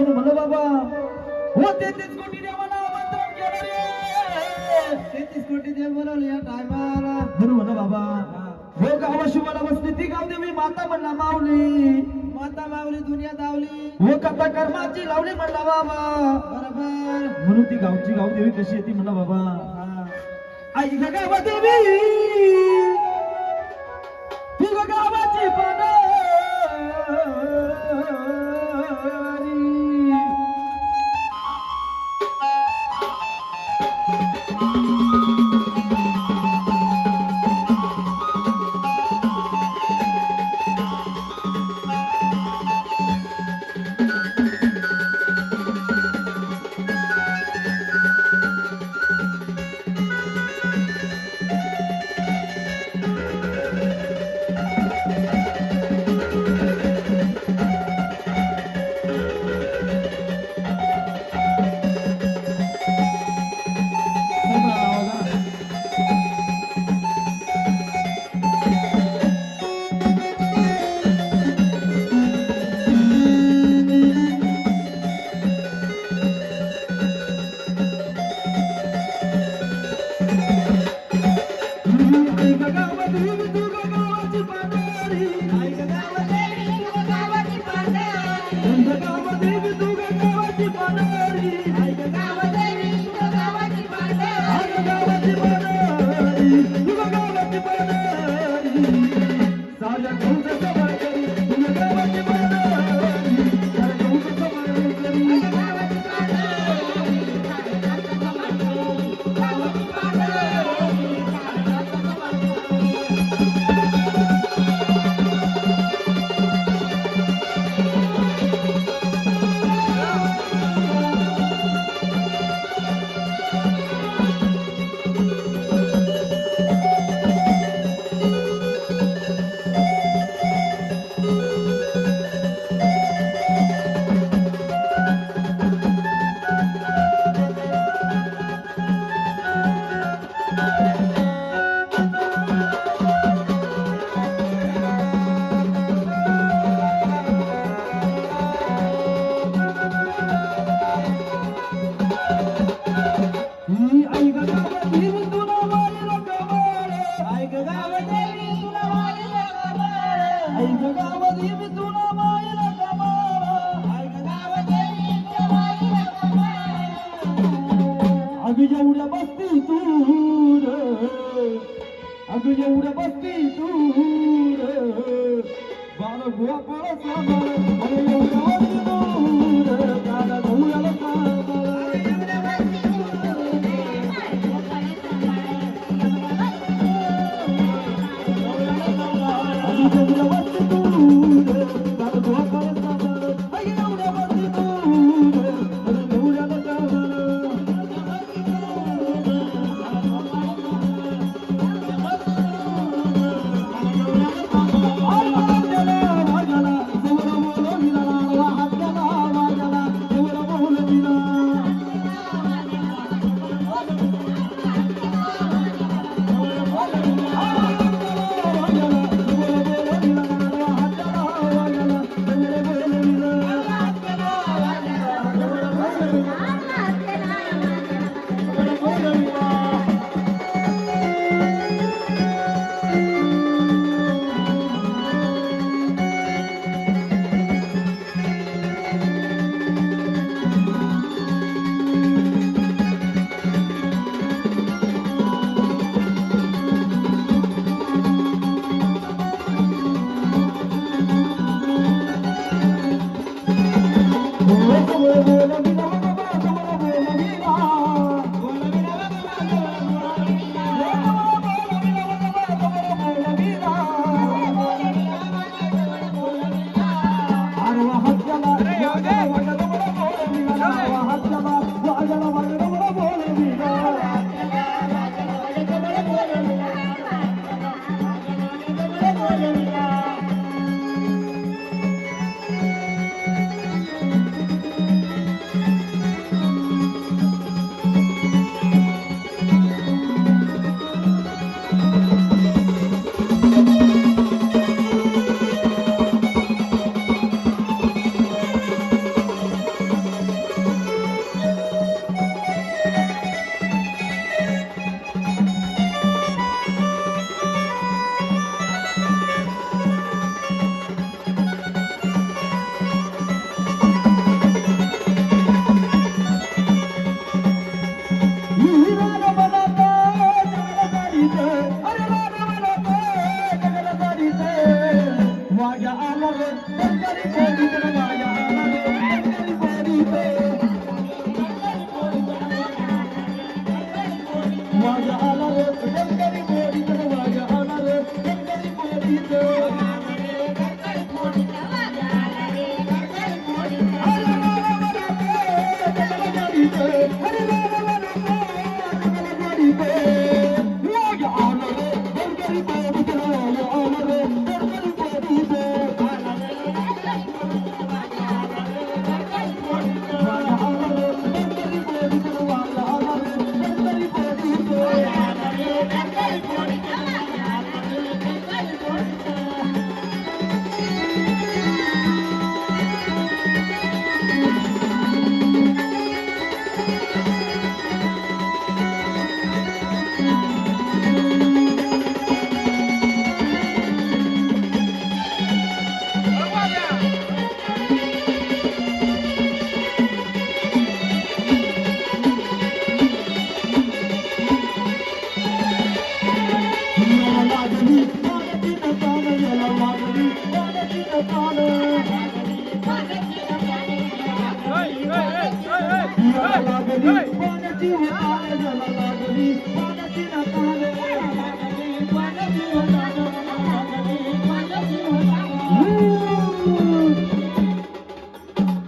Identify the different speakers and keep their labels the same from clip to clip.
Speaker 1: म्हणून म्हणलं बाबा हो 33 कोटी देवाला आमंत्रण केलं रे.
Speaker 2: 33 कोटी देव बोलवले या टायमाला.
Speaker 1: म्हणून म्हणलं बाबा हो गावाशी मला बसली ती गाव देवी माता म्हणला माऊली.
Speaker 2: माता माऊली दुनिया दावली.
Speaker 1: हो कथा कर्माची लावली म्हणला बाबा.
Speaker 2: बरोबर.
Speaker 1: म्हणून ती गावची गाव देवी कशी येते म्हणला बाबा. आई ग गावा देवी ती ग गावाची पदारी. एवढ्या बसती दूर अगं एवढ्या बसती दूर बाळ गोवा पळसा अरे एवढ्या बसती दूर दादा धुळ्याला
Speaker 2: पाण्याची होताने जला लागली पाण्याची नकाले पाण्याची होताने पाण्याची होताने.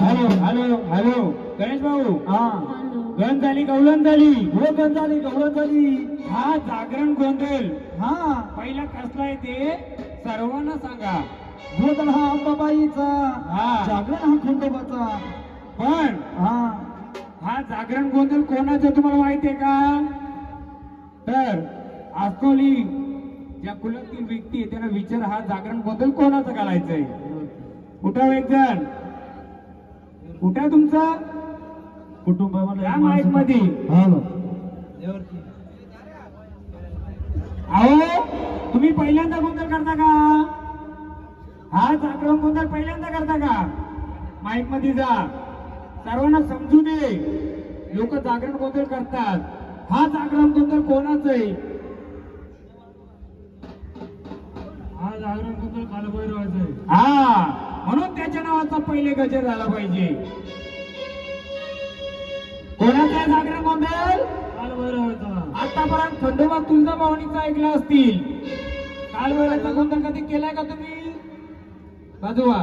Speaker 1: हॅलो हॅलो हॅलो गणेश भाऊ,
Speaker 2: हा
Speaker 1: गण झाली गवलन झाली.
Speaker 2: हो गण झाली गवळण झाली.
Speaker 1: हा जागरण गोंधळ
Speaker 2: हा
Speaker 1: पहिला कसला आहे ते सर्वांना सांगा.
Speaker 2: गोंधळ हा अंबाबाईचा,
Speaker 1: हा.
Speaker 2: जागरण हा खंडोबाचा.
Speaker 1: पण
Speaker 2: हा
Speaker 1: हा जागरण गोंधळ कोणाचं तुम्हाला माहिती आहे का? तर आसोली ज्या कुलातील व्यक्ती आहे त्यांना विचार, हा जागरण गोंधळ कोणाचं घालायचंय. उठाव एक जण, उठा तुमचा
Speaker 2: कुटुंबामध्ये
Speaker 1: या माईक मध्ये.
Speaker 2: हॅलो
Speaker 1: अहो तुम्ही पहिल्यांदा गोंधळ करता का? हा जागरण गोंधळ पहिल्यांदा करता का? माईक मध्ये जा, सर्वांना समजू दे. लोक जागरण गोंधळ करतात. हा जागरण गोंधळ कोणाचं आहे?
Speaker 2: हा जागरण गोंधळ कालभैरवाचा आहे.
Speaker 1: हा, म्हणून त्याच्या नावाचा पहिले गजर झाला पाहिजे. कोणाचा आहे जागरण गोंधळ?
Speaker 2: कालभैरवाचा.
Speaker 1: आतापर्यंत खंडोबा तुळजाभवानीचा ऐकला असतील. कालभैरवाचा गोंधळ कधी केलाय का तुम्ही? बाजूवा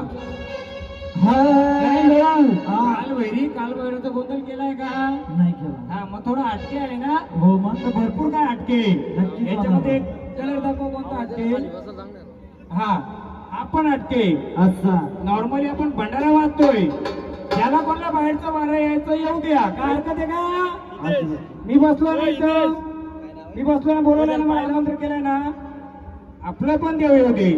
Speaker 1: कालभैरवाचा गोंधळ केलाय का?
Speaker 2: नाही केला.
Speaker 1: हा, मग थोडं अटके आहे ना?
Speaker 2: हो मग
Speaker 1: भरपूर काय अटके.
Speaker 2: नक्कीच
Speaker 1: याच्यामध्ये कलर दाखव कोणता अटके. हा, आपण अटके.
Speaker 2: असा
Speaker 1: नॉर्मली आपण भंडारा वाजतोय, ज्याला कोणाला बाहेरचं वारा यायचं येऊ द्या, काय हरकत आहे का? मी बसलो नाही तर मी बसलो ना, बोलवलं ना, मला आमंत्रण केलंय ना. आपलं पण देव येऊ दे.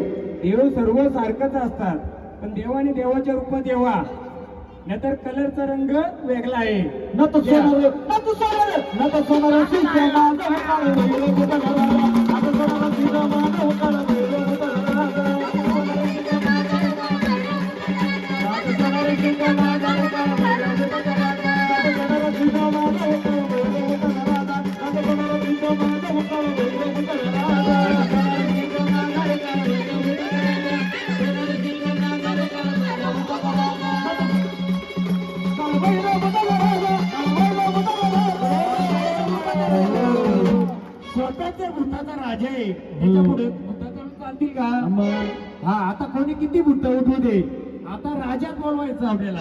Speaker 1: देव सर्व सारखंच असतात, पण देवाने देवाच्या रूपात येवा, नाहीतर कलरचा रंग वेगळा आहे.
Speaker 2: न तो सोनार न तो सोनार न तो सोनार सीता माझा होकार वेगळं होता घराला. आता सोनार सीता माझा होकार वेगळं होता घराला. आता सोनार सीता माझा होकार वेगळं होता घराला. आता सोनार सीता माझा होकार वेगळं होता घराला. आता सोनार सीता माझा होकार वेगळं होता घराला. सोनार सीता माझा होकार वेगळं होता घराला. सोनार सीता माझा होकार वेगळं होता घराला.
Speaker 1: स्वतःच्या भूताचा राजा आहे, त्याच्या पुढे भूताचा चालतील का? हा, आता कोणी किती भूत उठवू दे, आता राजाच बोलवायचं आपल्याला.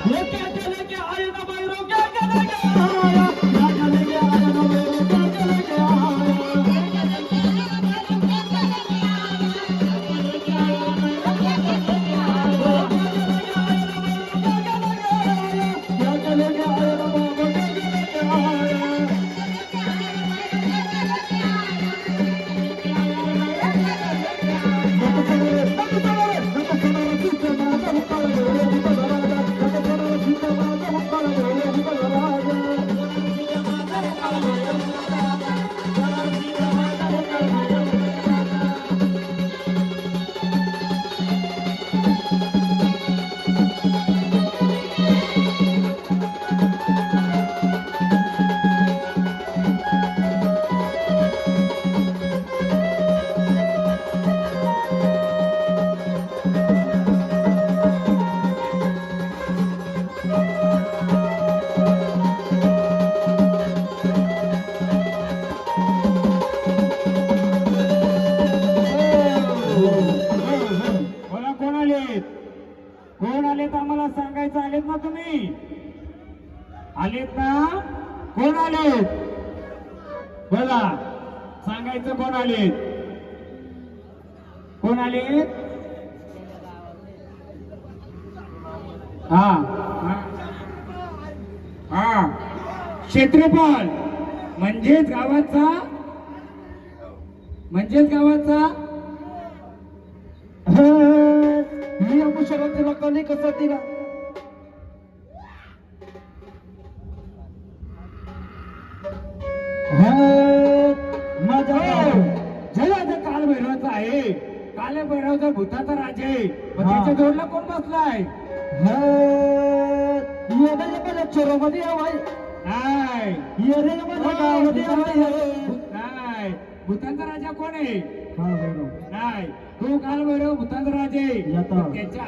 Speaker 1: कोण आलेत आम्हाला सांगायचं. आलेत ना तुम्ही? आलेत ना? कोण आलेत बोला, सांगायचं कोण आलेत. कोण आलेत? हा हा, क्षेत्रफळ म्हणजेच गावाचा
Speaker 2: मी अमुशराच्या लोकांनी कसं दिला.
Speaker 1: माझा जगाचा कालभैरवाचा आहे. कालभैरवाचा भूताचा राजा आहे. पण त्याच्या जोडला कोण बसलाय?
Speaker 2: चोरामध्ये हवाय
Speaker 1: नाही, नाही, भूताचा राजा कोण आहे? नाही, तो कालभैरव भूताचा राजा आहे. त्याच्या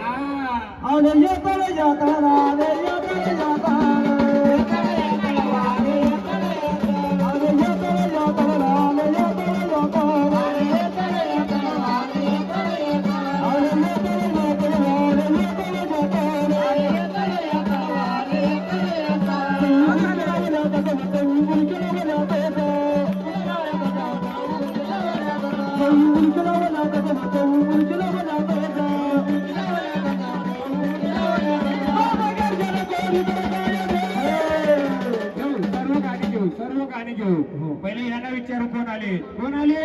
Speaker 1: थँक्यू. पहिले यांना विचारू कोण आले, कोण आले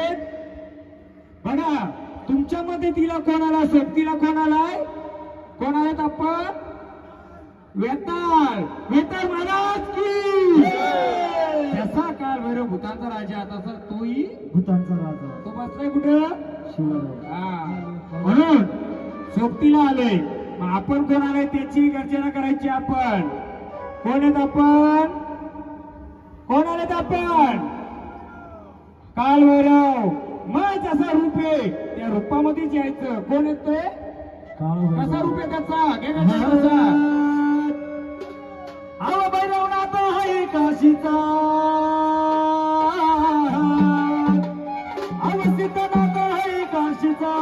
Speaker 1: बघा. तुमच्यामध्ये तिला कोण आला, सोबतीला कोण आलाय, कोण आलेत आपण, वेताळ, वेताळ महाराज की. जसा काल भैरव भूतांचा राजा तसा तोही
Speaker 2: भूतांचा राजा
Speaker 1: तो बसलाय कुठं,
Speaker 2: शिवराय.
Speaker 1: हा. म्हणून सोबतीला आलोय. मग आपण कोण आलोय त्याची गर्जना करायची. आपण कोण आहेत, आपण कोण आलेत, आपण काल भैरव. मग जसा रूप आहे त्या रूपामध्येच यायचं. कोण येतोय, कसा रूप आहे त्याचा, घे त्याचा.
Speaker 2: आव भैरवनाथ हाय काशीचा, आव सिद्धनाथ हाय काशीचा,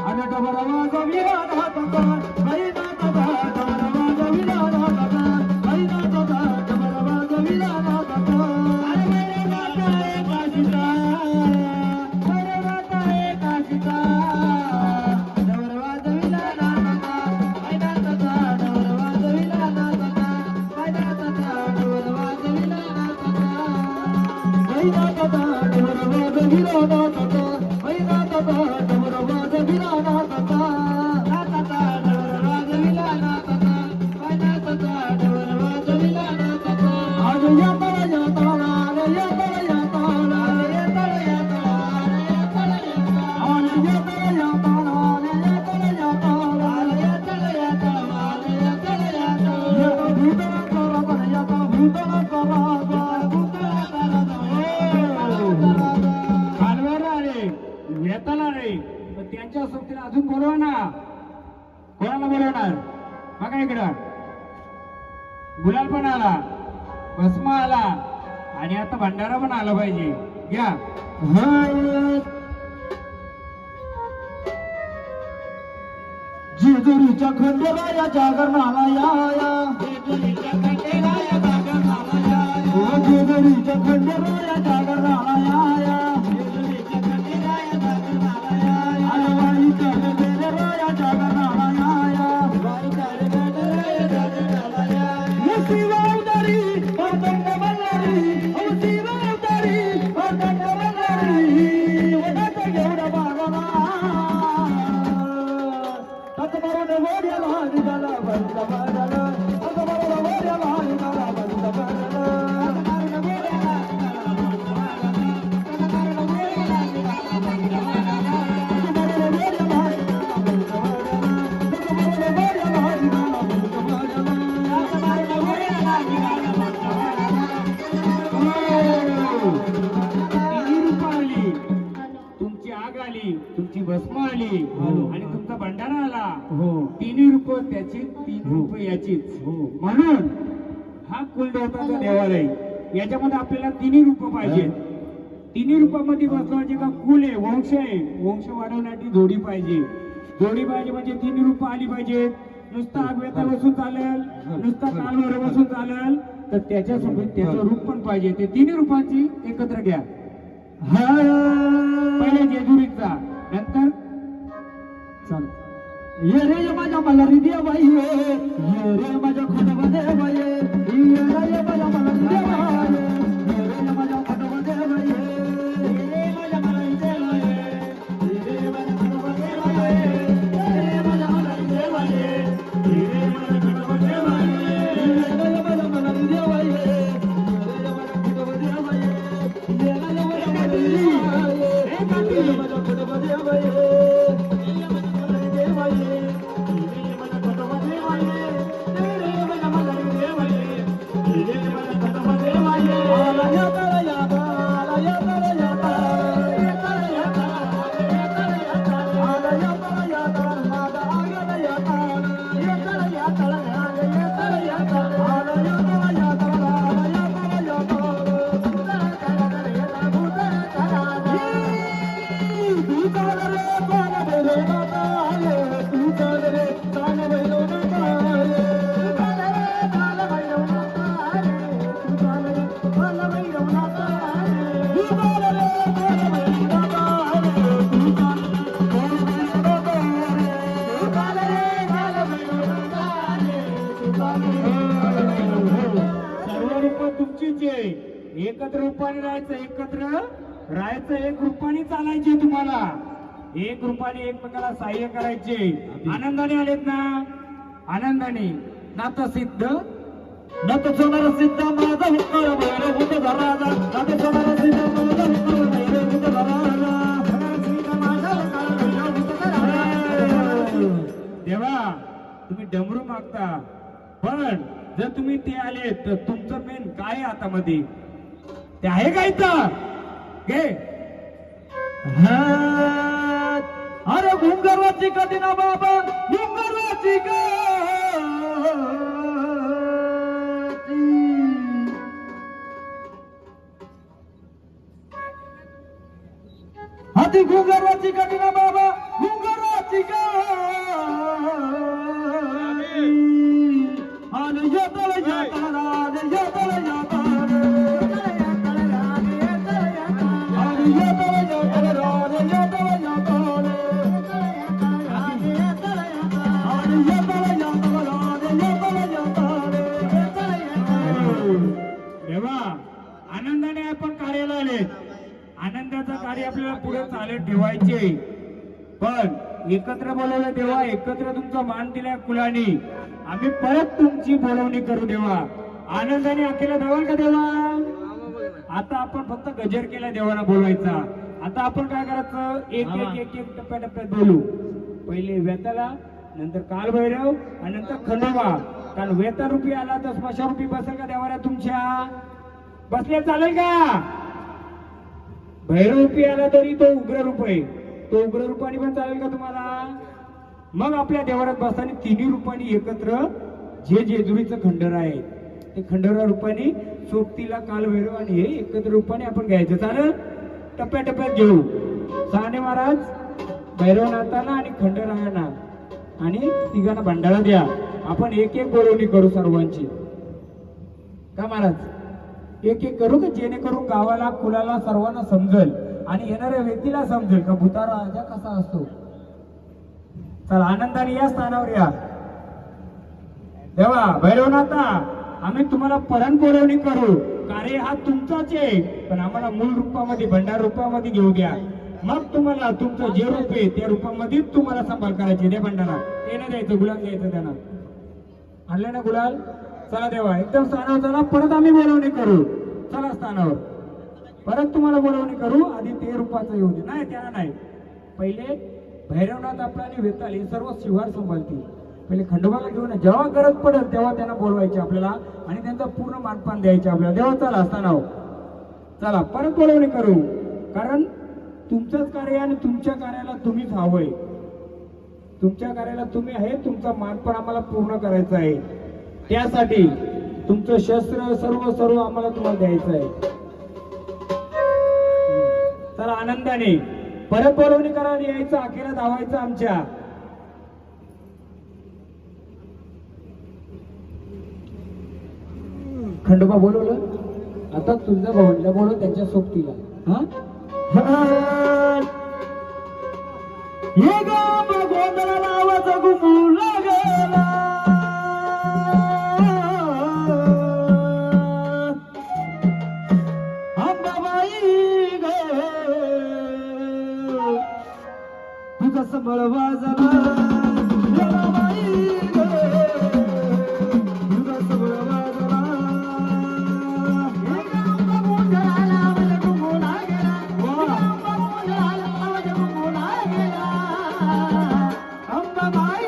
Speaker 2: अन डबरवाज विरानाथचा, बैनाथचा डबरवाज विरानाथचा, बैनाथचा डबरवाज विरानाथचा. भैरवनाथ हाय काशीचा, भैरवनाथ हाय काशीचा, डबरवाज विरानाथचा, बैनाथचा डबरवाज विरानाथचा, बैनाथचा डबरवाज विरानाथचा, बैनाथचा डबरवाज विरानाथचा, बैनाथचा डबरवाज विरानाथचा, नाथचा डबरवाज विरानाथचा, बैनाथचा डबरवाज विरानाथचा. आज यात्रा यात्रा रे यात्रा यात्रा रे यात्रा यात्रा रे यात्रा यात्रा, आज यात्रा यात्रा रे यात्रा यात्रा रे यात्रा यात्रा रे यात्रा यात्रा. यात्रा भूतांचा राजा, यात्रा भूतांचा राजा, भूतांचा राजा.
Speaker 1: कालवर आले, वेताला रे. पण त्यांच्या सोबतीला अजून बोलवा ना. कोणाला बोलवणार बघा इकडं. गुलाल पण आला, भस्म आला आणि आता भंडारा पण आला पाहिजे. घ्या.
Speaker 2: जेजुरीच्या खंडेराया जागरणाला या, जेजुरीच्या खंडेराया जागरणाला या, जेजुरीच्या खंडेराया जागरणाला या, जेजुरीच्या खंडेराया जागरणाला या, वारी चालले राया जागरणाला या, वारी चालले जागरणाला या. शिवावतारी वर्धंड मल्हारी, शिवावतारी वर्धंड मल्हारी, वनात घेऊन बागला अकबरोड वड्याला निघाला बंद बाजाला, अकबरोड वड्याला निघाला बंद बाजाला, अकबरोड वड्याला निघाला बंद बाजाला, अकबरोड वड्याला निघाला बंद बाजाला, अकबरोड वड्याला निघाला बंद बाजाला, अकबरोड वड्याला निघाला बंद बाजाला, अकबरोड वड्याला निघाला बंद बाजाला.
Speaker 1: तिन्ही रूप आली, तुमची आग आली, तुमची भस्म आली आणि तुमचा भंडारा आला. तिन्ही रूप त्याची, तीन रूप याचीच. म्हणून हा कुलदेवताचा देवालय. याच्यामध्ये आपल्याला तिन्ही रूप पाहिजे. तिन्ही रूपामध्ये बसवायचे का कुल आहे, वंश आहे. वंश वाढवण्याची जोडी पाहिजे. जोडी पाहिजे म्हणजे तिन्ही रूप आली पाहिजे. नुसता आगवेता बसून चालेल, नुसता कालवर बसून चालेल, तर त्याच्यासोबत त्याचं रूप पण पाहिजे. ते तिन्ही रूपांची एकत्र घ्या. पहिले जेजुरीचा, नंतर
Speaker 2: चल ये रे माझ्या मल्हारी देवाई, ये रे माझ्या खंडोबा देवाई, ये रे माझ्या मल्हारी देवाई, ये रे माझ्या खंडोबा देवाई, ये रे माझ्या मल्हारी देवाई, ये रे माझ्या खंडोबा देवाई, ये रे माझ्या मल्हारी देवाई, ये रे माझ्या खंडोबा देवाई, ये रे माझ्या मल्हारी देवाई, ये रे माझ्या खंडोबा देवाई, ये रे माझ्या मल्हारी देवाई, ये रे माझ्या खंडोबा देवाई.
Speaker 1: बक्षीस आहे. एकत्र रूपाने राहायचं, एकत्र राहायचं, एक रूपाने चालायचे. तुम्हाला एक रूपाने एकमेकाला सहाय्य करायचे. आनंदाने आलेत ना? आनंदाने. नातं सिद्ध
Speaker 2: नत सोनार सिद्ध माझा हुक्काळ भैरव होत धराजा. नत सोनार सिद्ध माझा हुक्काळ भैरव होत धराजा.
Speaker 1: देवा तुम्ही डमरू मागता, पण जर तुम्ही ते आले तर तुमचं मेन काय हातामध्ये ते आहे का इथं? घे.
Speaker 2: अरे घुंगरवाची कधी ना बाबा, घुंगरवाची का हाती घुंगरवाची कधी ना बाबा, घुंगरवाची का आणि येतळ येतळ आणि येतळ येतळ आणि येतळ येतळ आणि येतळ येतळ आणि येतळ येतळ आणि येतळ येतळ.
Speaker 1: देवा आनंदाने आपण कार्याला आले. आनंदाचं कार्य आपल्याला पुढे चालत ठेवायचे, पण एकत्र बोलवलं देवा, एकत्र तुमचा मान दिलाय कुलानी. आम्ही परत तुमची बोलवणी करू देवा. आनंदाने अखेला धावाल का देवा? आता आपण फक्त गजर केला देवाला बोलवायचा. आता आपण काय करायचं? एक एक एक एक टप्प्याटप्प्यात बोलू. पहिले वेताला, नंतर कालभैरव आणि नंतर खंडोबा. कारण वेता रुपी आला तर स्मशान रुपी बसेल का देवाला तुमच्या? बसले चालेल का? भैरव रूपी आला तरी तो उग्र रूप आहे, तो उग्र रूपाने पण चालेल का तुम्हाला? मग आपल्या देवारात बसताना तिन्ही रूपांनी एकत्र जे जेजुरीचं खंडर आहे ते खंडरा रूपाने सोबतीला कालभैरव आणि हे एकत्र रूपाने आपण घ्यायचं. चालेल? टप्प्याटप्प्यात घेऊ. साने महाराज भैरवनाथाला आणि खंडरायांना आणि तिघांना भंडारा द्या. आपण एक एक बोलवणी करू सर्वांची. का महाराज? एक एक करू का, जेणेकरून गावाला कुलाला सर्वांना समजेल आणि येणाऱ्या व्यक्तीला समजेल का भूतारा राजा कसा असतो. चला आनंदाने या स्थानावर या. देवा भैरवनाथा आम्ही तुम्हाला परत बोलवणी करू. कार्य हा तुमचाच आहे, पण आम्हाला मूळ रूपामध्ये भंडार रूपामध्ये घेऊ द्या. मग तुम्हाला तुमचं जे रूप आहे त्या रूपामध्ये तुम्हाला सांभाळ करायचे. दे भंडारा. ते नाही द्यायचं, गुलाल द्यायचं त्यांना. आणले ना गुलाल? चला देवा एकदम स्थानावर चला. परत आम्ही बोलवणी करू. चला स्थानावर परत तुम्हाला बोलवणी करू. आधी ते रूपाचं येऊ दे. नाही त्याला नाही. पहिले भैरवनाथ आपला आणि वेताल हे सर्व शिवार सांभाळतील. पहिले खंडोबाला घेऊन जेव्हा गरज पडेल तेव्हा त्यांना बोलवायचे आपल्याला आणि त्यांचा पूर्ण मानपान द्यायचे आपल्याला. देवा चला स्थानावर चला. परत बोलवणी करू. कारण तुमचंच कार्य आणि तुमच्या कार्याला तुम्हीच हवंय. तुमच्या कार्याला तुम्ही आहे. तुमचा मानपान आम्हाला पूर्ण करायचा आहे. त्यासाठी तुमचं शस्त्र सर्व सर्व आम्हाला तुम्हाला द्यायचं आहे. चला आनंदाने परत बोलवणी करायला यायचं. अखेर धावायचं आमच्या. खंडोबा बोलवलं. आता तुझ्या भावंडला बोलव त्यांच्या सोबतीला. हा
Speaker 2: हे गाव गोंधळा नावाचा घुमू लागला. अंबाबाई ग तुझा संबळ वाजला. अंबाबाई ग तुझा संबळ वाजला. हे गाव गोंधळा नावाचा घुमू लागला. अंबाबाई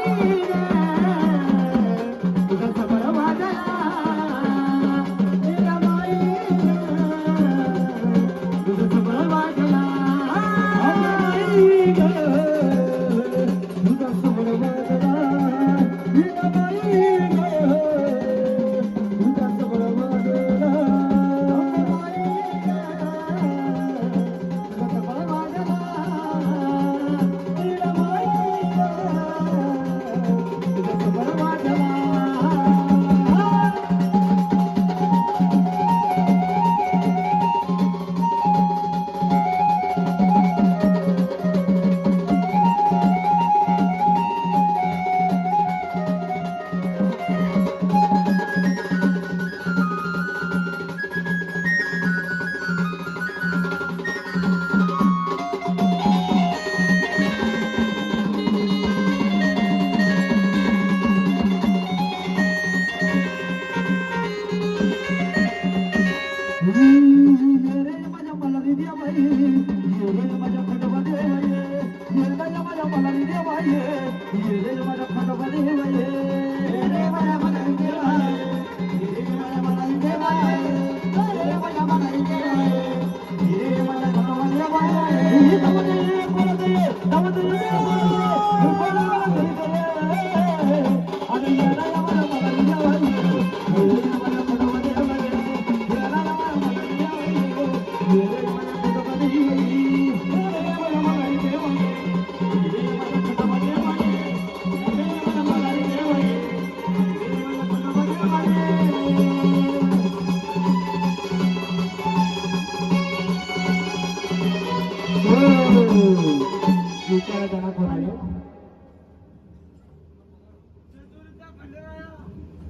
Speaker 1: विचारा त्यांना कोण आले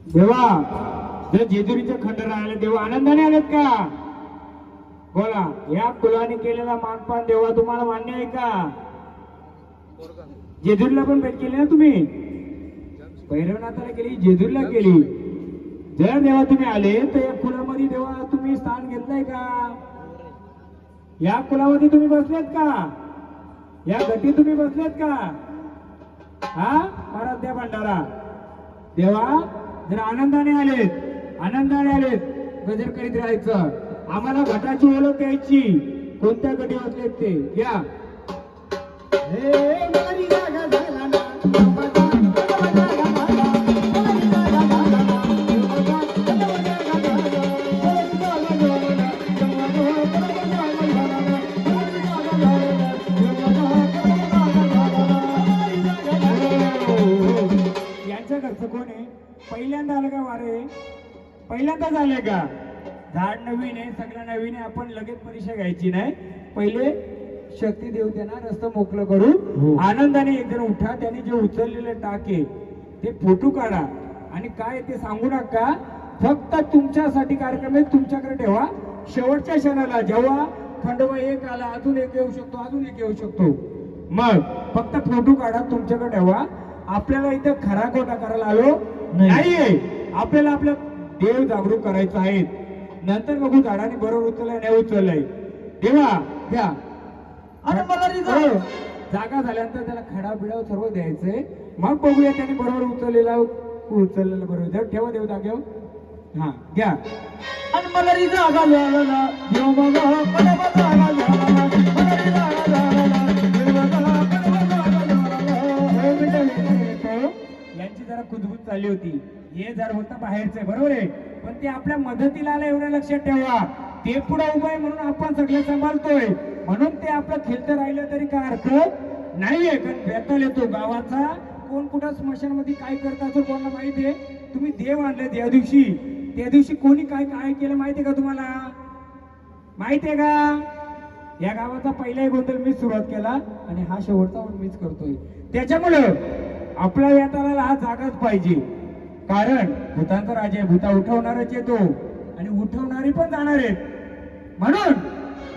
Speaker 1: देवा जर जेजुरीचे खंडर आले देवा आनंदाने आलेत का बोला या कुलाने केलेला मानपान देवा तुम्हाला मान्य आहे का जेजुरीला पण भेट केली ना तुम्ही भैरवनाथाला केली जेजुरीला केली जर देवा तुम्ही आले तर या कुलामध्ये देवा तुम्ही स्थान घेतलंय का या कुलामध्ये तुम्ही बसलेत का या गटी तुम्ही बसलेत का हा महाराज द्या भंडारा देवा जर आनंदाने आलेत गजर करीत राहायचं आम्हाला घटाची ओळख द्यायची कोणत्या गटी बसलेत ते घ्या हे मारी जागा झाला ना कोण आहे पहिल्यांदा आलं का वारे पहिल्यांदाच आले का झाड नवीन आहे सगळं नवीन आहे आपण लगेच परीक्षा घ्यायची नाही पहिले शक्ती देऊ त्यांना रस्ता मोकळं करू आनंदाने एक जण उठा त्याने जे उचललेले टाके ते फोटो काढा आणि काय ते सांगू नका फक्त तुमच्यासाठी कार्यक्रम आहे तुमच्याकडे ठेवा शेवटच्या क्षणाला जेव्हा खंडोबा एक आला अजून एक येऊ शकतो मग फक्त फोटो काढा तुमच्याकडे ठेवा आपल्याला इथं खरा खोटा करायला आलो नाहीये आपल्याला आपलं देव जागरूक करायचं आहे नंतर बघू झाडाने बरोबर उचललाय नाही उचललाय देवा घ्या जागा झाल्यानंतर त्याला खडा बिडा सर्व द्यायचंय मग बघूया त्याने बरोबर उचललेलं बरोबर ठेवा देव जागेवर हा घ्या
Speaker 2: आणि मला जागा झाला देव
Speaker 1: यांची जरा कुजबूज चालली होती हे झाड होता बाहेरचं बरोबर आहे पण ते आपल्या मदतीला आलं एवढं लक्षात ठेवा ते पुढे उभं आहे म्हणून आपण सगळे सांभाळतोय म्हणून ते आपलं खेळतं राहिलं तरी काय अर्थ नाहीये कारण बेताल येतो गावाचा कोण कुठं स्मशानमध्ये काय करत असो कोणाला माहिती आहे तुम्ही देव आणले त्या दिवशी कोणी काय काय केलं माहितीये का तुम्हाला माहितीये का या गावाचा पहिलाही गोंधळ मीच सुरुवात केला आणि हा शेवटचा मीच करतोय त्याच्यामुळं आपला वेताळाला हा जागाच पाहिजे कारण भूतांचा राजा आहे भूता उठवणारच येतो आणि उठवणारी पण जाणार आहेत म्हणून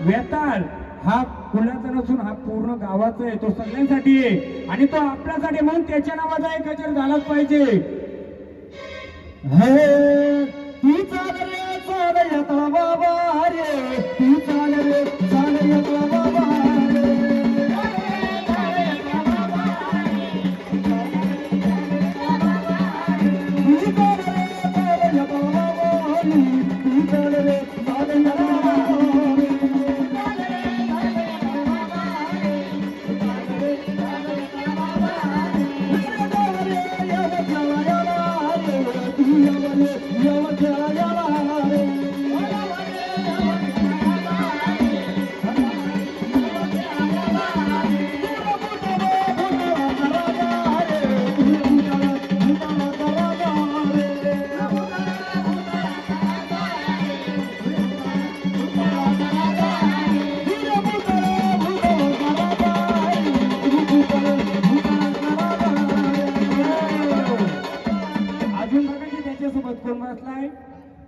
Speaker 1: वेताळ हा कुणाचा नसून हा पूर्ण गावाचा आहे तो सगळ्यांसाठी आहे आणि तो आपल्यासाठी म्हणून त्याच्या नावाचा एक गजर झालाच पाहिजे
Speaker 2: तू चाल रे चाल येता बाबा रे तू चाल रे चाल येता बाबा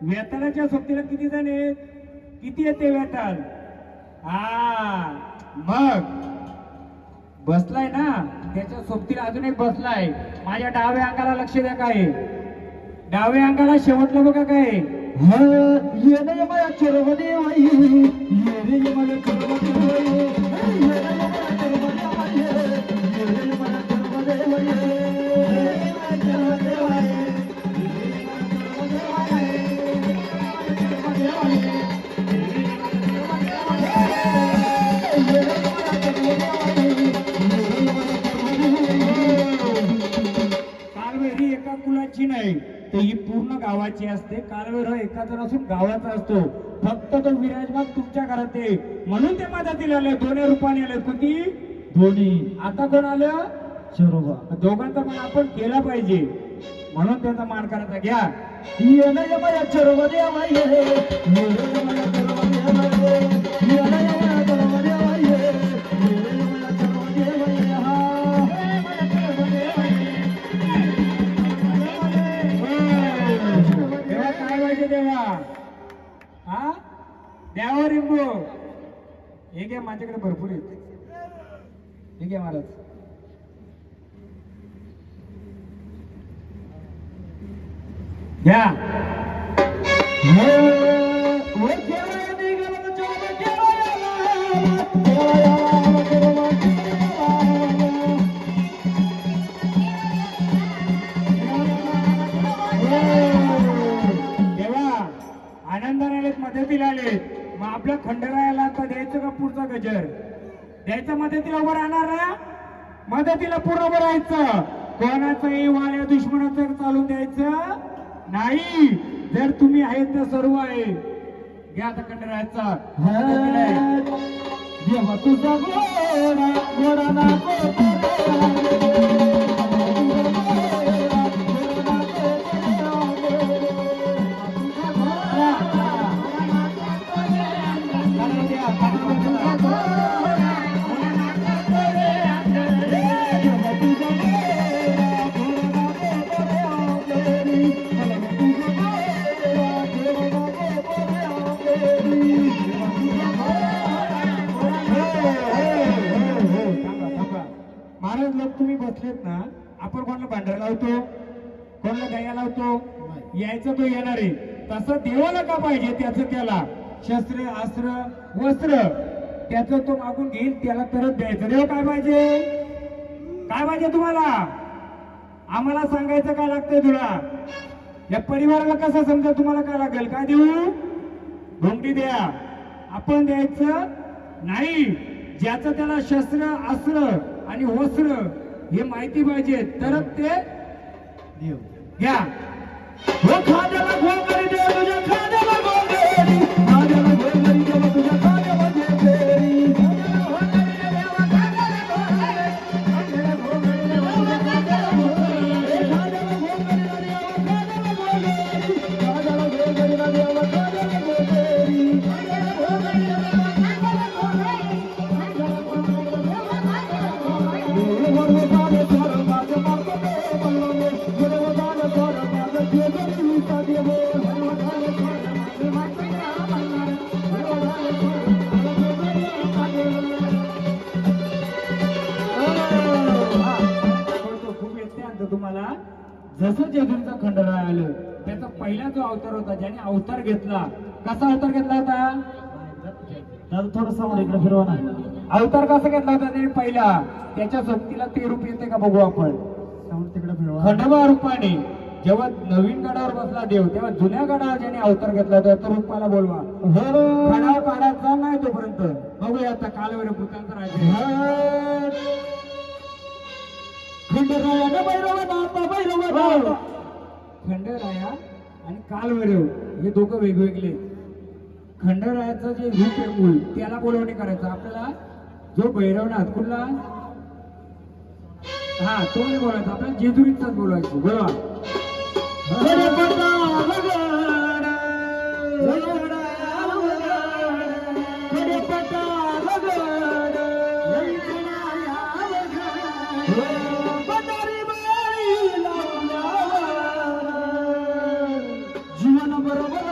Speaker 1: वेताळाच्या सोबतीला किती जण आहेत किती येते वेताळ हा मग बसलाय ना त्याच्या सोबतीला अजून एक बसलाय माझ्या डाव्या अंगाला लक्ष द्या काय डाव्या अंगाला शेवटला बघा काय
Speaker 2: ये नाही माझ्या चरवणे वाई ये रे माझ्या चरवणे
Speaker 1: कालवेरी एका कुलाची नाही तर ही पूर्ण गावाची असते कालवेर हा एकाचा नसून गावाचा असतो फक्त तो विराजमान तुमच्या घरात आहे म्हणून ते मदतीला आले दोन्ही रूपाने आले कोणती
Speaker 2: दोन्ही
Speaker 1: आता कोण आलं
Speaker 2: चरोबा
Speaker 1: दोघांचा पण आपण केला पाहिजे म्हणून त्याचा मान करायचा घ्या
Speaker 2: येणं माया चरव देवा ये येणं माया चरव देवा ये येणं माया चरव देवा ये येणं माया चरव देवा ये हा
Speaker 1: देवा काय पाहिजे देवा हा द्यावर लिंबू हे घ्या माझ्याकडे भरपूर आहेत हे घ्या महाराज घ्या आनंदाने मदतीला आले मग आपल्या खंडरायाला आता द्यायचं का पुढचा गजर द्यायचं मदतीला उभं राहणार ना मदतीला पूर्ण उभं राहायचं कोणाचंही वाल्या दुश्मनाचं चालून द्यायचं नाही जर तुम्ही आहेत तर सर्व आहे घ्या आता खंडरायाचा
Speaker 2: देवा तुझा गोडा गोडा ना
Speaker 1: महाराज लोक तुम्ही बसलेत ना आपण कोणाला भांडण लावतो कोणाला गया लावतो यायचं तो येणार आहे तसं देवाला का पाहिजे त्याचं त्याला शस्त्र अस्त्र वस्त्र त्याचं तो मागून घेईल त्याला तरच द्यायचं देव काय पाहिजे तुम्हाला आम्हाला सांगायचं काय लागतंय तुला या परिवाराला कसं समजा तुम्हाला काय लागेल काय देऊ घोंगडी द्या आपण द्यायचं नाही ज्याचं त्याला शस्त्र अस्त्र आणि वस्त्र हे माहिती पाहिजे तरच ते देव घ्या
Speaker 2: खाद्याला गोगरी दे तुझ्या खाद्याला गोगरी खाद्याला गोगरी दे तुझ्या खाद्याला गोगरी
Speaker 1: तुम्हाला जसं जेजूरचा खंडराय आलं त्याचा पहिला जो अवतार होता ज्याने अवतार घेतला कसा अवतार घेतला होता
Speaker 2: दादा थोडं समोर इकडे फिरवा ना
Speaker 1: अवतार कसा घेतला होता त्याने पहिला त्याच्या सोबतीला ते रूप येते का बघू आपण
Speaker 2: समोर तिकडे फिरवा
Speaker 1: खंडोबा रूपाने जेव्हा नवीन गडावर बसला देव तेव्हा जुन्या गडावर ज्याने अवतार घेतला होता तो रूपाला बोलवा गडावर काढायचा नाही तोपर्यंत बघूया आता कालवर भूतांचा राजा
Speaker 2: खंडराया
Speaker 1: खंडराया आणि कालभैरव हे दोघं वेगवेगळे खंडरायाचं जे रूप आहे मूळ त्याला बोलवणे करायचं आपल्याला जो भैरवनाथ कुठला हा तो नाही बोलायचा आपल्याला जेजुरीचाच बोलायचं बोलवा
Speaker 2: जीवन बरोबर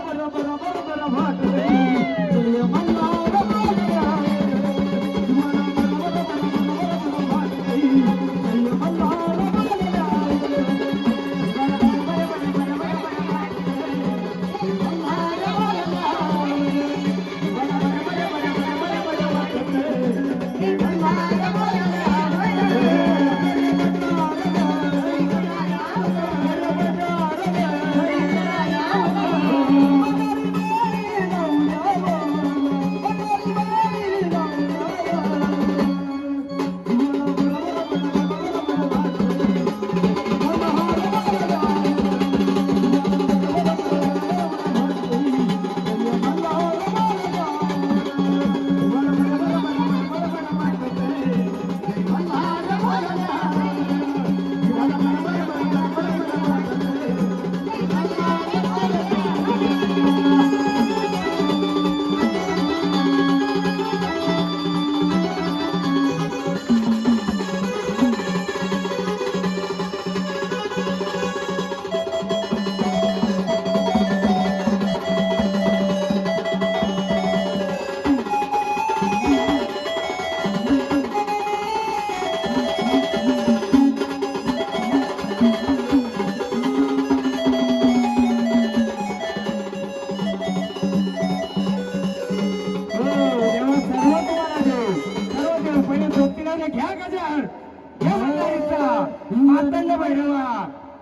Speaker 1: भैरवा,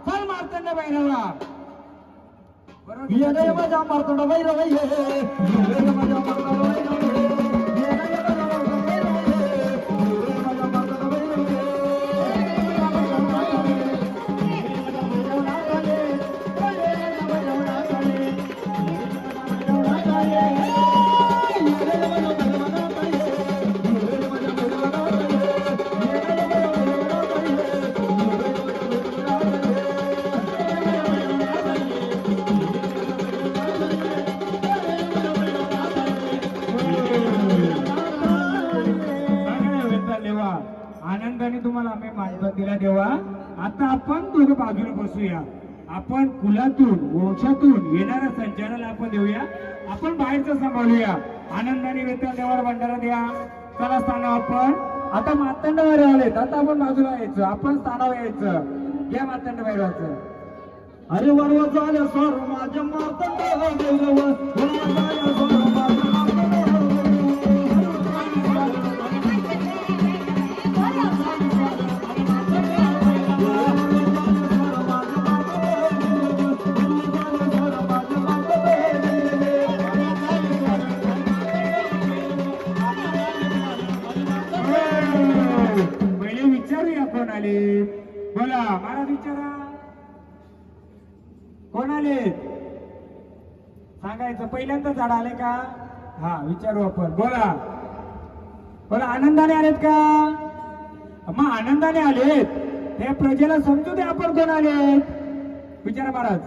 Speaker 1: चल मार्तंड भैरवा. बरोबर
Speaker 2: येणे माझ्या मार्तंड भैरव ये, येणे माझ्या मार्तंड भैरव ये, येणे माझ्या मार्तंड भैरव ये, येणे माझ्या मार्तंड भैरव ये,
Speaker 1: आनंदाने तुम्हाला आम्ही मानपत दिला देवा. आता आपण दोघं बाजूने बसूया. आपण कुलातून वंशातून येणाऱ्या संचाराला आपण देऊया. आपण बाहेरचं सांभाळूया. आनंदाने वेतन देवाला भंडारा द्या. चला स्थानावर आपण आता मातंडावर आलेत. आता आपण बाजूला यायचं, आपण स्थानावर यायचं. घ्या मातंड भैरवाचं.
Speaker 2: अरे वरवा झाल्या स्वर माझ्या मार्तंड भैरव, वरवा झाल्या स्वर माझ्या मार्तंड
Speaker 1: पहिले विचारूया कोण आले. बोला महाराज विचारा कोण आले सांगायचं. पहिल्यांदा झाड आले का? हा विचारू आपण. बोला बोला आनंदाने आलेत का? मग आनंदाने आलेत हे प्रजेला समजू दे आपण कोण आलेत. विचारा महाराज.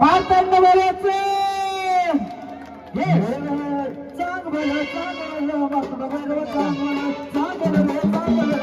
Speaker 1: मार्तंड भैरवाचे
Speaker 2: चांग भैरव, चांग भैरव, मार्तंड भैरव, चांग भैरव, चांग भैरव, चांग भैरव.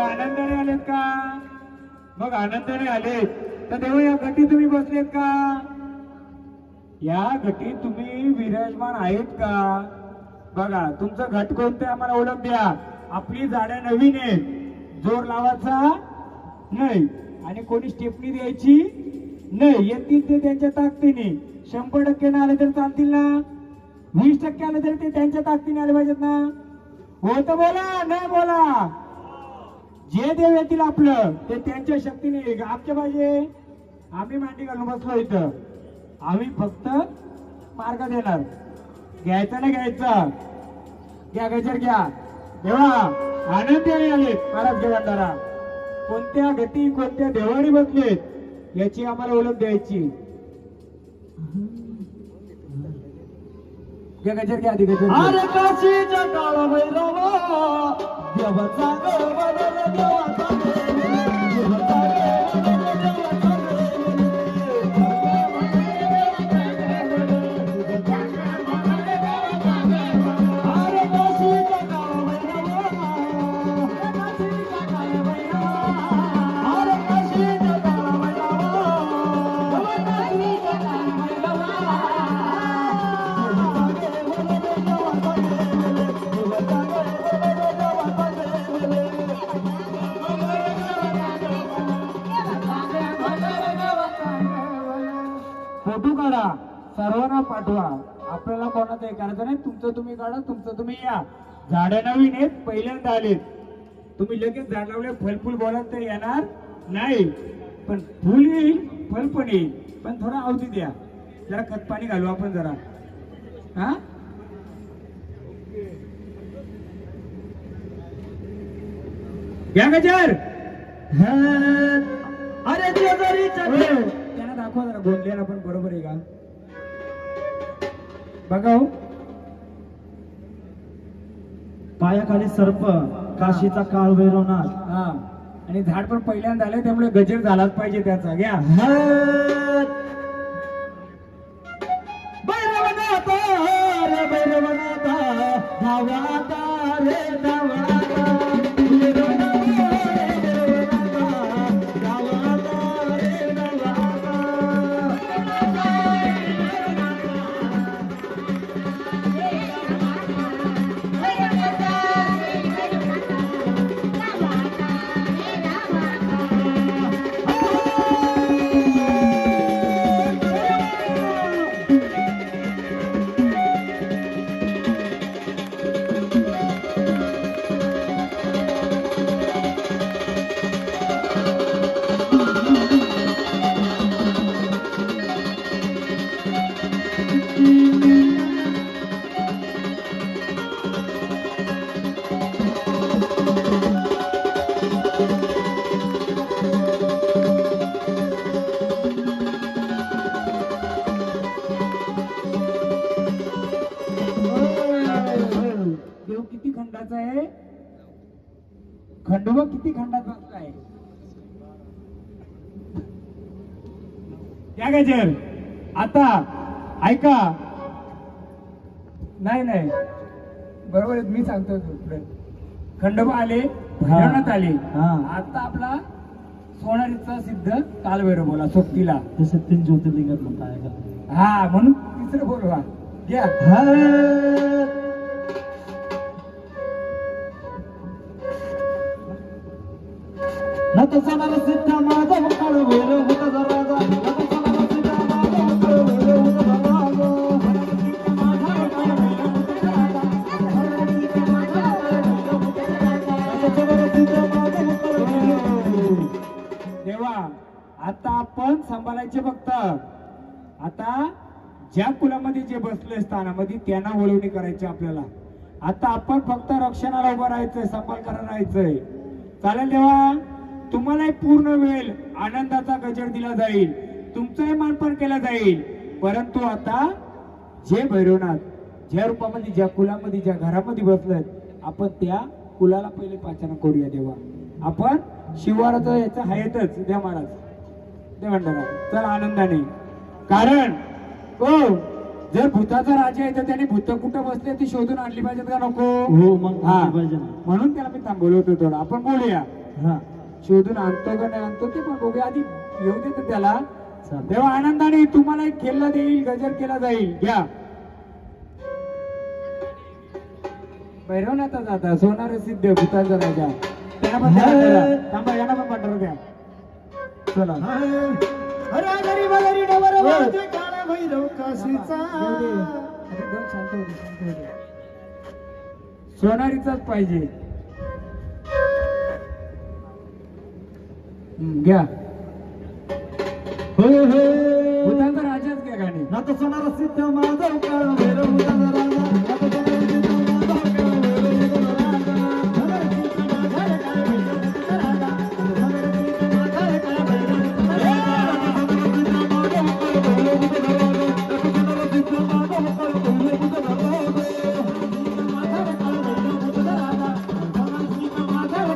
Speaker 1: आनंदाने आलेत का? मग आनंदाने आलेत तर तेव्हा या गटी तुम्ही बसलेत का? या गटी तुम्ही विराजमान आहेत का? बघा तुमचं घट कोणते आम्हाला ओळख द्या. आपली जाड्या नवीन आहेत, जोर लावायचा नाही आणि कोणी स्टेपनी द्यायची नाही. येतील ते त्यांच्या ताकदीने. 100% आले तर चालतील ना? 20% आले तरी ते त्यांच्या ताकदीने आले पाहिजेत ना? हो तर बोला, नाही बोला. जे देव येतील आपलं ते त्यांच्या शक्तीने आमच्या पाहिजे. आम्ही मांडी घालून बसलो इथं. आम्ही फक्त मार्ग देणार. घ्यायचा ना घ्यायचा. घ्या गजर घ्या. देवा आनंदाने आलेत महाराज भंडारा. कोणत्या गती कोणत्या देवारी बसलेत याची आम्हाला ओळख द्यायची. घ्या गजर घ्या. आधी गजर.
Speaker 2: अरे काशीच्या काळ भैरवा देवाचा देवाचा
Speaker 1: सर्वांना पाठवा. आपल्याला कोणाचं हे करायचं नाही. तुमचं तुम्ही काढा, तुमचं तुम्ही या. झाडं नवीन आहेत, पहिल्यांदा आलेत. तुम्ही लगेच झाड लावले फलफूल बोलत तर येणार नाही, पण फुल येईल, फल पण येईल. पण थोडा अवधी द्या, जरा खत पाणी घालू आपण जरा. हा घ्या गजर.
Speaker 2: अरे जेजुरीच्या
Speaker 1: त्यांना दाखवा जरा गोंधळ्याला पण बरोबर आहे का बघा. हो
Speaker 2: पायाखाली सर्प, काशीचा काळ भैरवनाथ.
Speaker 1: हा, आणि झाड पण पहिल्यांदा आलंय त्यामुळे गजर झालाच पाहिजे त्याचा. घ्या.
Speaker 2: भैरवनाथ रे भैरवनाथ, धावाता रे धावाता, भैरवनाथ रे भैरवनाथ, धावाता रे धावाता.
Speaker 1: देव किती खंडाचा आहे, खंडोबा किती खंडात बसलाय. त्या गजर आता ऐका. नाही नाही बरोबर आहे, मी सांगतो पुढे. खंडोबा आले, भैरवनाथ आले.
Speaker 2: हा.
Speaker 1: आता आपला सोनारीचा सिद्ध कालभैरव बोला सोबतीला.
Speaker 2: तसे 3 ज्योतिर्लिंगात पायाखाली.
Speaker 1: हा, म्हणून तिसरं बोलवा. घ्या.
Speaker 2: नतसनाला सिद्ध माधव काळ भैरव होता राजा, नतसनाला सिद्ध माधव काळ भैरव होता राजा.
Speaker 1: देवा आता आपण सांभाळायचे फक्त. आता ज्या कुलामध्ये जे बसले स्थानामध्ये त्यांना वळवणी करायची आपल्याला. आता आपण फक्त रक्षणाला उभं राहायचंय, सांभाळ करायला राहायचंय. चालेल देवा, तुम्हालाही पूर्ण वेळ आनंदाचा गजर दिला जाईल, तुमचंही मानपण केलं जाईल. परंतु आता जे भैरवनाथ ज्या रूपामध्ये ज्या कुलामध्ये ज्या घरामध्ये बसलेत, आपण त्या कुलाला पहिले पाचारण करूया देवा. आपण शिवाराचं याचं आहेतच. द्या महाराज, द्या भंडारा. चला आनंदाने. कारण हो, जर भूताचा राजा आहे तर त्याने भूत कुठं बसले ती शोधून आणली पाहिजेत का नको.
Speaker 2: हो, मग
Speaker 1: हा,
Speaker 2: पाहिजे.
Speaker 1: म्हणून त्याला मी थांबवलं होतं थोडं. आपण बोलूया.
Speaker 2: हा,
Speaker 1: शोधून आणतो का नाही आणतो ते पण बघूया. आधी येऊ देतो त्याला.
Speaker 2: चालेल.
Speaker 1: तेव्हा आनंदाने तुम्हाला एक खेळला देईल, गजर केला जाईल. घ्या. भैरवनाथच आता सोनार सिद्ध भूताचा राजा. त्यांना पण थांबा, यांना पण पाठवू द्या. चला.
Speaker 2: हरी बगरी डवर वाजते काळा भैरव काशीचा.
Speaker 1: एकदम शांत होते, शांत होते. सोनारीचाच पाहिजे. घ्या.
Speaker 2: हो हो,
Speaker 1: भूताचा राजाच घ्या गाणी.
Speaker 2: नतसनाला सिद्ध माधव काळ भैरव होता राजा, नतसनाला सिद्ध माधव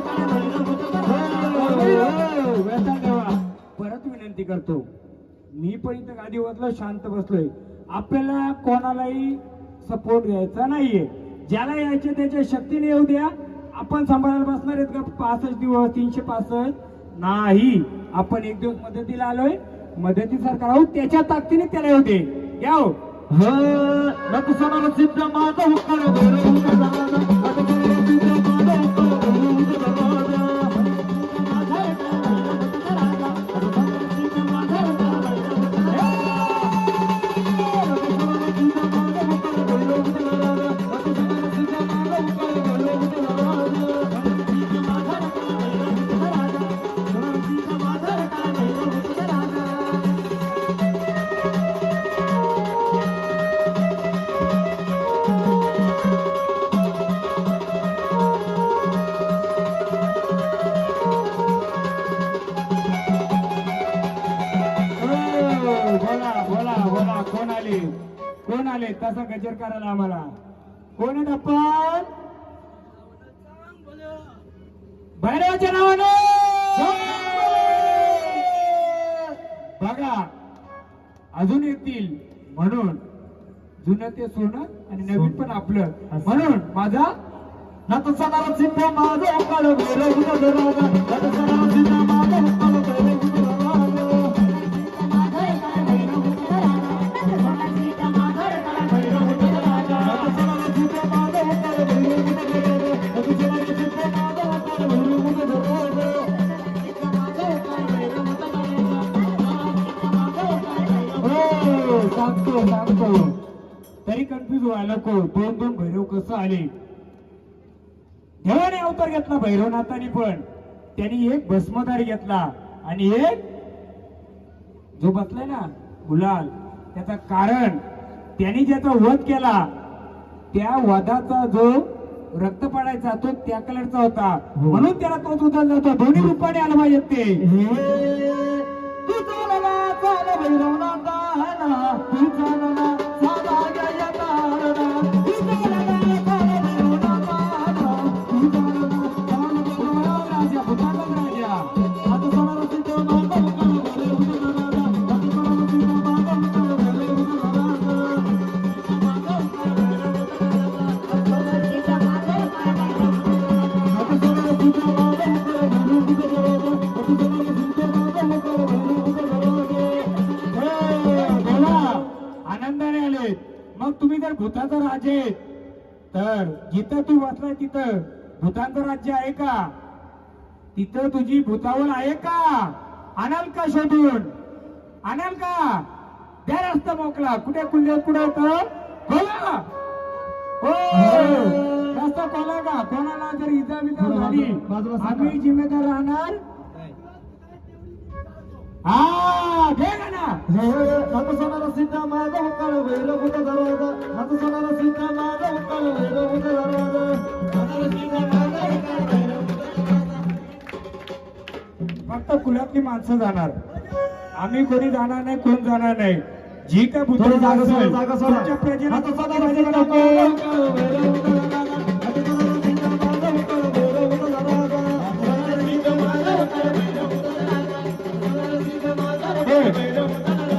Speaker 2: काळ भैरव होता राजा.
Speaker 1: परत विनंती करतो, मी पण इथं गादीवरला शांत बसलोय. आपल्याला कोणालाही सपोर्ट घ्यायचा नाहीये. ज्याला यायचे त्याच्या शक्तीने येऊ द्या. आपण सांभाळायला बसणार आहेत का 65 दिवस 365 नाही. आपण एक दिवस मदतीला आलोय, मदतीसारखा राहू, त्याच्या ताकदीने त्याला येऊ दे. घ्या हो.
Speaker 2: नतसनाला सिद्ध माधव काळ भैरव होता राजा, नतसनाला सिद्ध माधव काळ भैरव होता राजा.
Speaker 1: तसा गजर करायला आम्हाला. कोण आहेत आपण? भैरवाच्या नावाने बघा अजून येतील म्हणून जुनं ते सोनं आणि नवीन पण आपलं म्हणून माझा
Speaker 2: नतसनाला सिद्ध माझं काळ भैरव राजा नतसनाला सिद्ध माझं काळ भैरव
Speaker 1: सांगतो तरी कन्फ्युज व्हायला को दोन दोन भैरव कसं आले. देवाने अवतार घेतला भैरवनाथाने पण त्यांनी एक भस्मधारी घेतला आणि एक जो बसलाय ना गुलाल त्याचा कारण त्यांनी ज्याचा वध केला त्या वधाचा जो रक्त पडायचा तो त्या कलरचा होता म्हणून त्याला तोच उचलला होता. दोन्ही रूपाने आला पाहिजे ते.
Speaker 2: तू चालला चाल भैरवनाथा तू चालला साधा गया तारणा तू चालला चाल भैरवनाथा तू चालला
Speaker 1: राजा भूताचा राजा
Speaker 2: आता सणाला सिद्ध माझं काळ भैरव राजा आता सणाला सिद्ध माझं काळ
Speaker 1: आनंदाने आले. मग तुम्ही जर भूताचा राजा आहे तर जिथं तू वाचलाय तिथं भूतांचं राज्य आहे का? तिथं तुझी भूतावळ आहे का? आणाल का शोधून? आणाल का? द्या रस्ता मोकळा. कुठे कुल्ले कुठे होतं खोला. हो रस्ता खोला का? कोणाला जर इजा विजा झाली आम्ही जिम्मेदार राहणार. हा घे ना.
Speaker 2: आता सणाला सिद्ध माझं काळ भैरव दरवाजा आता सणाला सिद्ध माझं काळ भैरव दरवाजा
Speaker 1: फक्त कुलातली माणसं जाणार. आम्ही कोणी जाणार नाही कोण जाणार नाही. जी काय भूत तुमच्या प्रजेला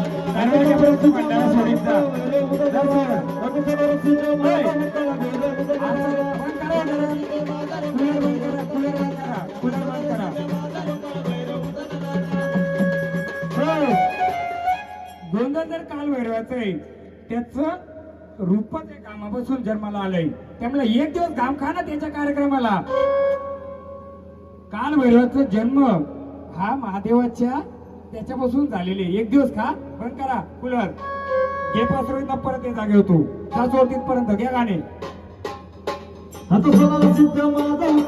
Speaker 1: भंडारा सोडीचा गोंधळ जर काल भैरवायचं आहे त्याच रूपच आहे कामापासून जन्माला आलंय. त्यामुळे एक दिवस घाम खा ना त्याच्या कार्यक्रमाला. काल भैरवाचा जन्म हा महादेवाच्या त्याच्यापासून झालेले. एक दिवस खा बंद करा कूलर घे पासवर्ड परत ते जागे होतो. सासवड तिथपर्यंत घ्या गाणे.
Speaker 2: आता सणाला सिद्ध माझं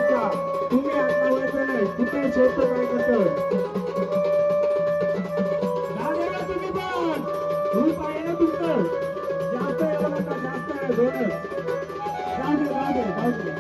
Speaker 2: काळ
Speaker 1: तुम्ही आता नाही कुठे शोधतो काय करतो तुम्ही पण रूप आहे ना तुमचं जास्त यावं नका. जास्त आहे दोनच जाऊ दे.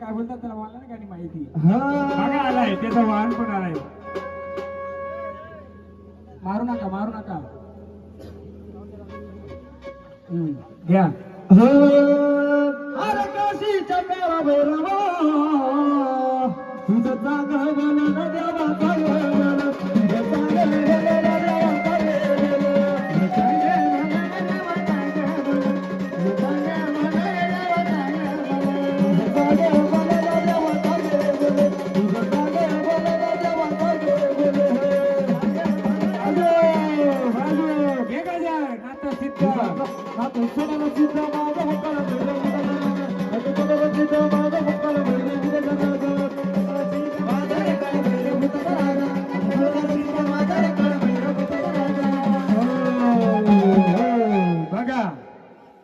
Speaker 1: काय बोलतात त्याला मला नाही काही माहिती.
Speaker 2: हा
Speaker 1: बघा आलाय त्याचं वाहन पण आलाय. मारू नका मारू नका. घ्या.
Speaker 2: अरे काशीच्या काळा भैरवा तुझं जागा बोला देवा काय तुझं जागा बोला देवा
Speaker 1: बघा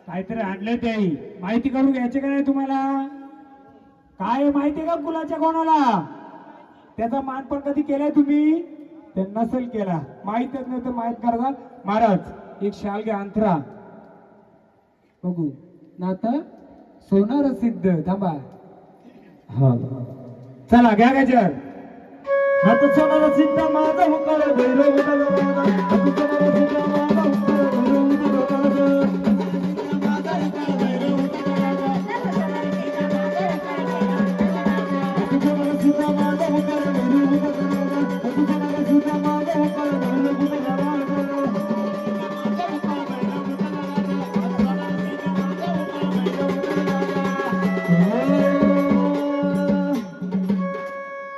Speaker 1: काहीतरी आणले ते माहिती करून घ्यायची का नाही तुम्हाला. काय माहिती का कुलाच्या कोणाला त्याचा मान पण कधी केलाय तुम्ही. ते नसेल केला माहितच नाही तर माहित करा. महाराज एक शाल घ्या अंतरा बघू नातं सोनार सिद्ध थांबा. चला घ्या गजर.
Speaker 2: आता सोनारा सिद्ध माझा हुकार भैरव दरवाजा आता सोनारा सिद्ध माझा हुकार भैरव दरवाजा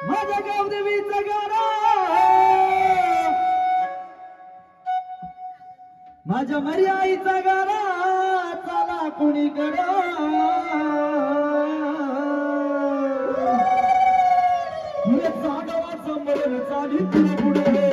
Speaker 2: माझ्या गावदेवीचा गारा माझ्या मरी आईचा गारा चला कुणीकडे चालवाचं मरण चाली पुढे